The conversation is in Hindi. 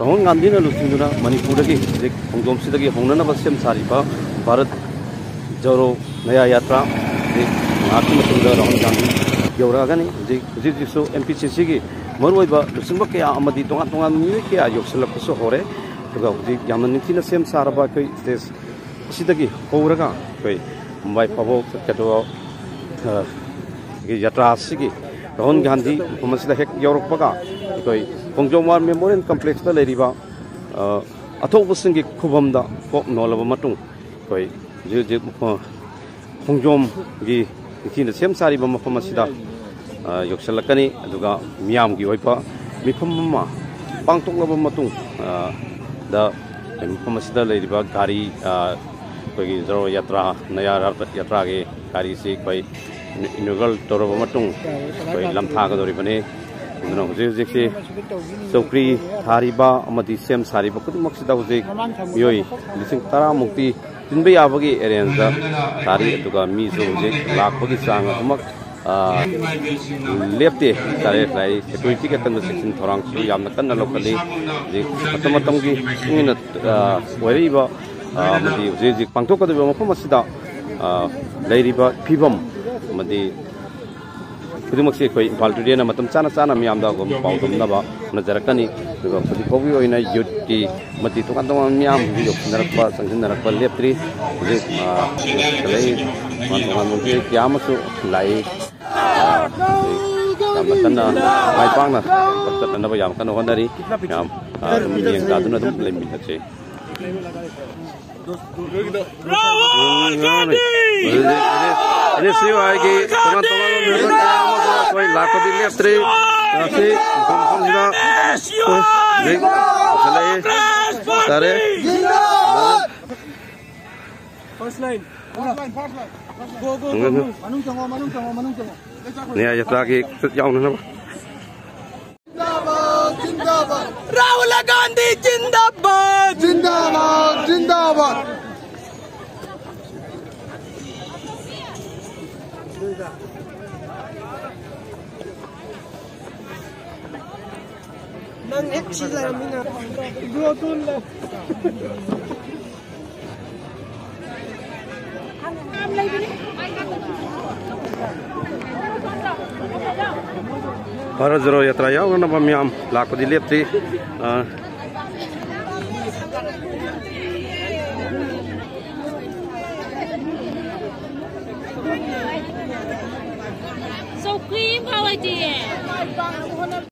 राहुल गांधी लुचिंगना मणिपुर की खोजोम से होना सेम सारीब भारत जोरो नया यात्रा राहुल गांधी यौरगनी हजिसु MPCC की मरुब लुचिंब क्या तोान तोान मी क्या योगसलू होरे निथी सेम सारब स्टेज होरगा मुंबई पाबो यात्रा राहुल गांधी हेक यौरपगा खोजोम वार मेमोरियल कम्प्लेक्स अथोबसिंग खुबम कोक नोलब खोजोम की निथी सेम सारीब मफम योगसलकनी मियाम की मिफम पांगतोलब मफम गाड़ी जरो यात्रा नया यात्रा की गाड़ी से इनोगल तौरब लमथागदौरीबने हजे चौकरी थारीब सेम सारीब खुदमक्सिदा हजे मियोई 10,000 तिनब याबगी एरेंज तारी मीसु हजे लाखपगी चांग लेपते तारे सिक्योरिटी के तंग सेक्शन थोरांग कन्ना लौखली की हजे पांथोकदब मफम फीवम खुदमक्से इम्फाल टुडे चाना चाना मैं पादब नजरकनी यूथ की तोान तोान मैं योगनरप चंसनरप लेप्री मंत्री क्या लाई माई पाना चटनब होनरी लेमीनसे लाखों लेप्रे तारे नया यात्रा की राहुल गांधी जिंदाबाद जिंदाबाद जिंदाबाद नंग एक चीज है मिना दो तुल भारत जोरो यात्रा यावनब ma'am लाखपदी लेप्ती So clean, how I did.